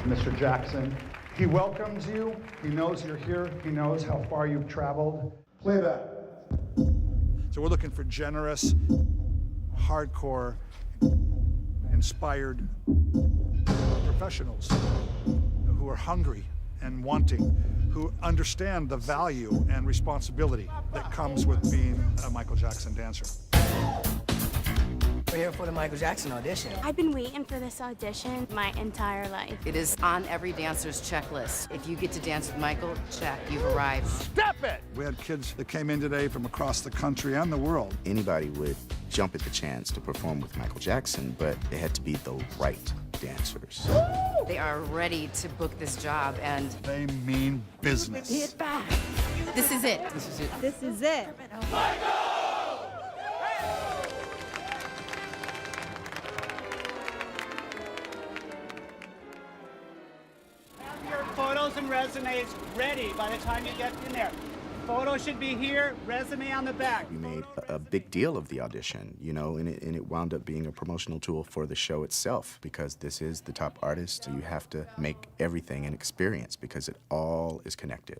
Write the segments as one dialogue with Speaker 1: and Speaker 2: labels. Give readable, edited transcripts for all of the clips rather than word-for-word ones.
Speaker 1: Mr. Jackson. He welcomes you. He knows you're here. He knows how far you've traveled. Play that. So we're looking for generous, hardcore, inspired professionals who are hungry and wanting, who understand the value and responsibility that comes with being a Michael Jackson dancer.
Speaker 2: We're here for the Michael Jackson audition.
Speaker 3: I've been waiting for this audition my entire life.
Speaker 4: It is on every dancer's checklist. If you get to dance with Michael, check, you've arrived.
Speaker 1: Step it! We had kids that came in today from across the country and the world.
Speaker 5: Anybody would jump at the chance to perform with Michael Jackson, but they had to be the right dancers.
Speaker 4: They are ready to book this job, and
Speaker 1: They mean business.
Speaker 4: hit back. This is it.
Speaker 2: This is it.
Speaker 6: This is it.
Speaker 7: Have your photos and resumes ready by the time you get in there. Photo should be here, resume on the back.
Speaker 5: We made a big deal of the audition, you know, and it wound up being a promotional tool for the show itself, because this is the top artist, so you have to make everything an experience because it all is connected.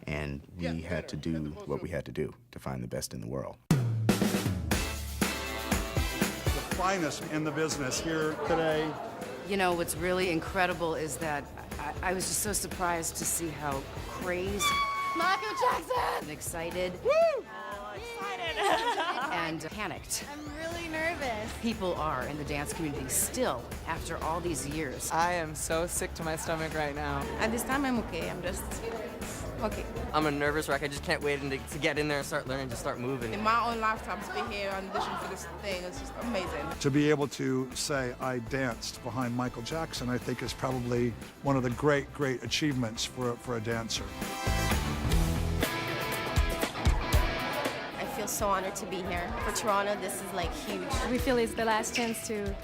Speaker 5: And we had to do what we had to do to find the best in the world.
Speaker 1: The finest in the business here today.
Speaker 4: You know, what's really incredible is that I was just so surprised to see how crazed Michael Jackson! Excited.
Speaker 3: Woo! Excited.
Speaker 4: And panicked.
Speaker 3: I'm really nervous.
Speaker 4: People are in the dance community still, after all these years.
Speaker 8: I am so sick to my stomach right now.
Speaker 6: At this time, I'm okay. I'm just okay.
Speaker 8: I'm a nervous wreck. I just can't wait to get in there and start learning, to start moving.
Speaker 6: In my own lifetime, to be here auditioning for this thing is just amazing.
Speaker 1: To be able to say I danced behind Michael Jackson, I think is probably one of the great, great achievements for a dancer.
Speaker 3: I feel so honored to be here. For Toronto, this is like huge.
Speaker 9: We feel it's the last chance to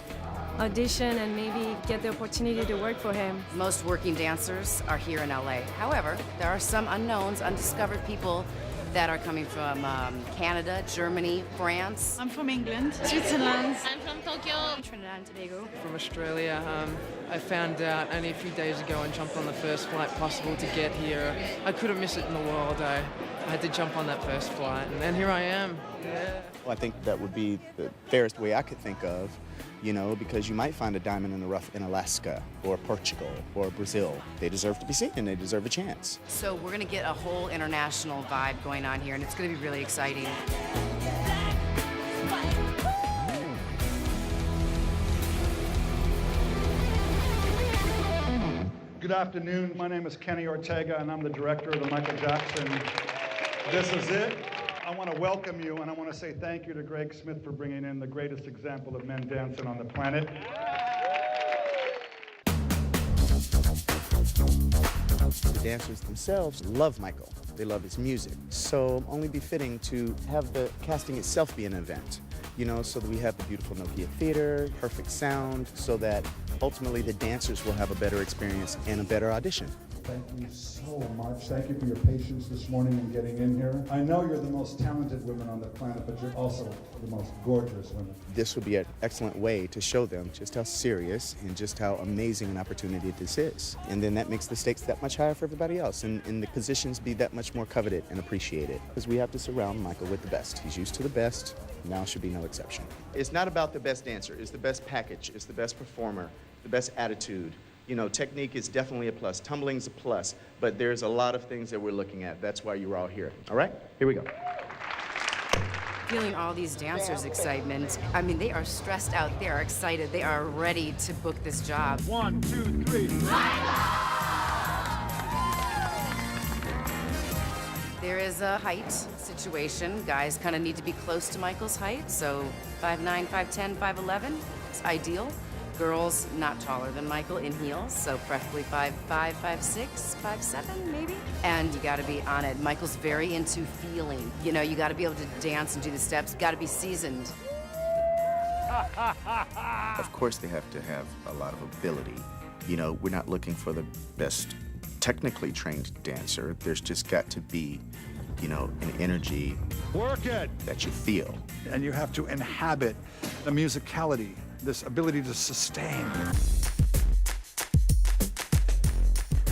Speaker 9: audition and maybe get the opportunity to work for him.
Speaker 4: Most working dancers are here in LA. However, there are some unknowns, undiscovered people that are coming from Canada, Germany, France.
Speaker 7: I'm from England.
Speaker 9: Switzerland.
Speaker 3: I'm from Tokyo. Trinidad and Tobago.
Speaker 8: From Australia, I found out only a few days ago and jumped on the first flight possible to get here. I couldn't miss it in the world. I had to jump on that first flight, and here I am. Yeah.
Speaker 5: Well, I think that would be the fairest way I could think of, you know, because you might find a diamond in the rough in Alaska or Portugal or Brazil. They deserve to be seen and they deserve a chance.
Speaker 4: So we're gonna get a whole international vibe going on here, and it's gonna be really exciting.
Speaker 1: Good afternoon. My name is Kenny Ortega, and I'm the director of the Michael Jackson This Is It. I want to welcome you, and I want to say thank you to Greg Smith for bringing in the greatest example of men dancing on the planet.
Speaker 5: The dancers themselves love Michael. They love his music. So only befitting to have the casting itself be an event, you know, so that we have the beautiful Nokia Theater, perfect sound, so that ultimately the dancers will have a better experience and a better audition.
Speaker 1: Thank you so much. Thank you for your patience this morning in getting in here. I know you're the most talented women on the planet, but you're also the most gorgeous women.
Speaker 5: This would be an excellent way to show them just how serious and just how amazing an opportunity this is. And then that makes the stakes that much higher for everybody else, and the positions be that much more coveted and appreciated. Because we have to surround Michael with the best. He's used to the best, now should be no exception. It's not about the best dancer, it's the best package, it's the best performer, the best attitude. You know, technique is definitely a plus, tumbling's a plus, but there's a lot of things that we're looking at. That's why you're all here. All right, here we go.
Speaker 4: Feeling all these dancers' excitement. I mean, they are stressed out, they are excited, they are ready to book this job.
Speaker 1: 1, 2, 3.
Speaker 4: There is a height situation. Guys kind of need to be close to Michael's height, so 5'9", 5'10", 5'11", it's ideal. Girls not taller than Michael in heels, so preferably 5'5", 5'6", 5'7", maybe. And you gotta be on it. Michael's very into feeling. You know, you gotta be able to dance and do the steps, gotta be seasoned.
Speaker 5: Of course they have to have a lot of ability. You know, we're not looking for the best technically trained dancer. There's just got to be, you know, an energy
Speaker 1: Work it!
Speaker 5: that you feel.
Speaker 1: And you have to inhabit the musicality, this ability to sustain.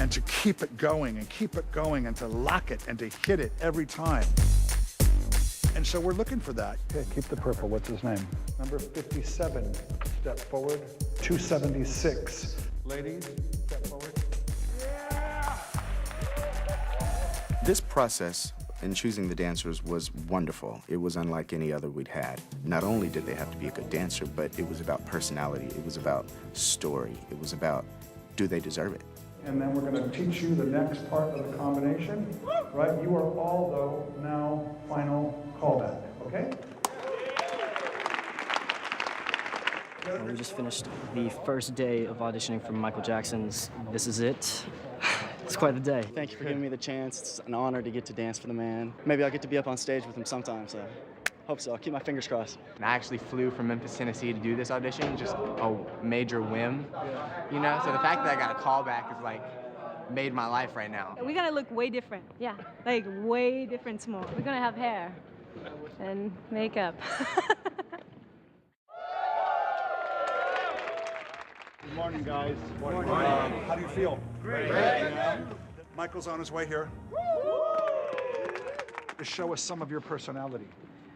Speaker 1: and to keep it going and to lock it and to hit it every time. And so we're looking for that. Okay, keep the purple. What's his name? Number 57. Step forward. 276. Ladies, step forward.
Speaker 5: This process in choosing the dancers was wonderful. It was unlike any other we'd had. Not only did they have to be a good dancer, but it was about personality. It was about story. It was about, do they deserve it?
Speaker 1: And then we're going to teach you the next part of the combination, right? You are all, though, now final callback, okay?
Speaker 2: Well, we just finished the first day of auditioning for Michael Jackson's This Is It. It's quite the day. Thank you for giving me the chance. It's an honor to get to dance for the man. Maybe I'll get to be up on stage with him sometime, so hope so. I'll keep my fingers crossed.
Speaker 10: I actually flew from Memphis, Tennessee to do this audition, just a major whim, you know? So the fact that I got a call back is like, made my life right now.
Speaker 9: We gotta look way different. Yeah, like way different small. We're gonna have hair and makeup.
Speaker 1: Good morning, guys. Morning. How do you feel? Great. Michael's on his way here. To show us some of your personality.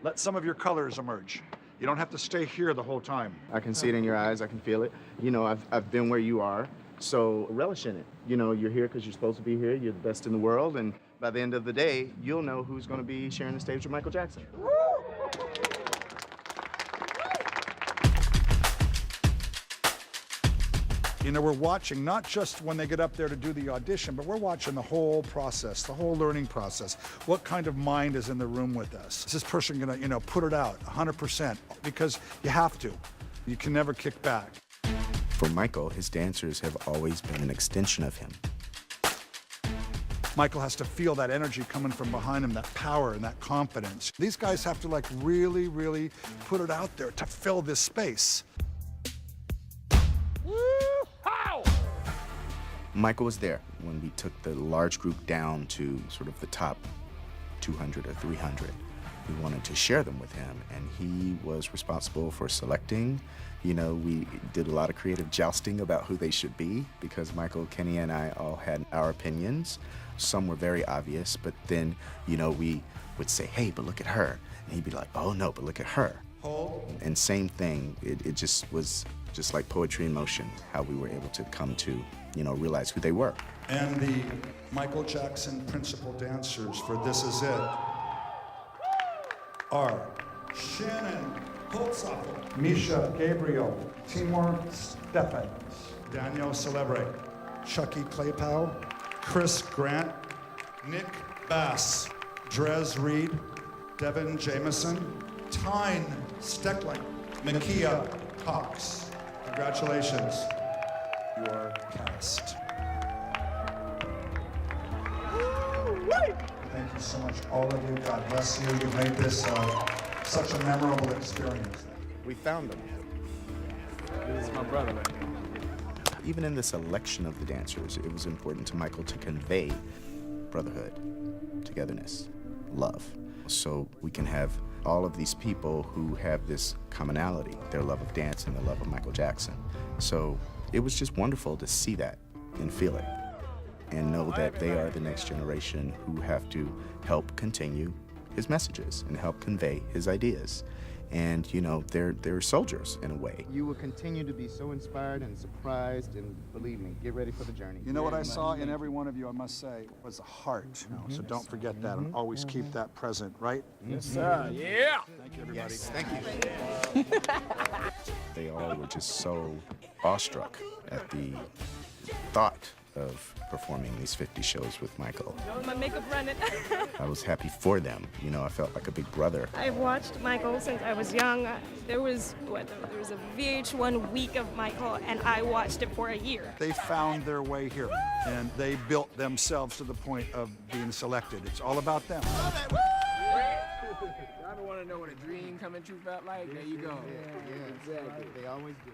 Speaker 1: Let some of your colors emerge. You don't have to stay here the whole time.
Speaker 5: I can see it in your eyes. I can feel it. You know, I've been where you are, so relish in it. You know, you're here because you're supposed to be here. You're the best in the world, and by the end of the day, you'll know who's going to be sharing the stage with Michael Jackson.
Speaker 1: You know, we're watching not just when they get up there to do the audition, but we're watching the whole process, the whole learning process. What kind of mind is in the room with us? Is this person gonna, you know, put it out 100%? Because you have to. You can never kick back.
Speaker 5: For Michael, his dancers have always been an extension of him.
Speaker 1: Michael has to feel that energy coming from behind him, that power and that confidence. These guys have to like really, really put it out there to fill this space.
Speaker 5: Michael was there when we took the large group down to sort of the top 200 or 300. We wanted to share them with him, and he was responsible for selecting. You know, we did a lot of creative jousting about who they should be because Michael, Kenny, and I all had our opinions. Some were very obvious, but then, you know, we would say, hey, but look at her. And he'd be like, oh, no, but look at her.
Speaker 1: Hold.
Speaker 5: And same thing, it just was just like poetry in motion, how we were able to come to, you know, realize who they were.
Speaker 1: And the Michael Jackson principal dancers for This Is It are Shannon Holzapfel, Misha Gabriel, Timur Steffens, Daniel Celebre, Chucky Claypow, Chris Grant, Nick Bass, Drez Reed, Devin Jameson, Tyne Steckling, Makia Cox. Congratulations. You are cast. Thank you so much, all of you. God bless you. You made this such a memorable experience.
Speaker 5: We found them.
Speaker 10: This is my brother.
Speaker 5: Even in the selection of the dancers, it was important to Michael to convey brotherhood, togetherness, love. So we can have all of these people who have this commonality, their love of dance and their love of Michael Jackson. So it was just wonderful to see that and feel it and know that they are the next generation who have to help continue his messages and help convey his ideas. And, you know, they're soldiers in a way.
Speaker 11: You will continue to be so inspired and surprised, and believe me, get ready for the journey.
Speaker 1: You know what I saw in every one of you, I must say, was a heart. So don't forget that and always keep that present, right?
Speaker 10: Yes, sir. Yeah.
Speaker 1: Thank you, everybody.
Speaker 5: Yes, thank you. They all were just so awestruck at the thought of performing these 50 shows with Michael.
Speaker 9: My makeup running.
Speaker 5: I was happy for them. You know, I felt like a big brother.
Speaker 9: I've watched Michael since I was young. There was a VH1 week of Michael, and I watched it for a year.
Speaker 1: They found their way here, and they built themselves to the point of being selected. It's all about them.
Speaker 10: I don't want to know what a dream coming true felt like. There you go.
Speaker 11: Yeah, exactly. They always do.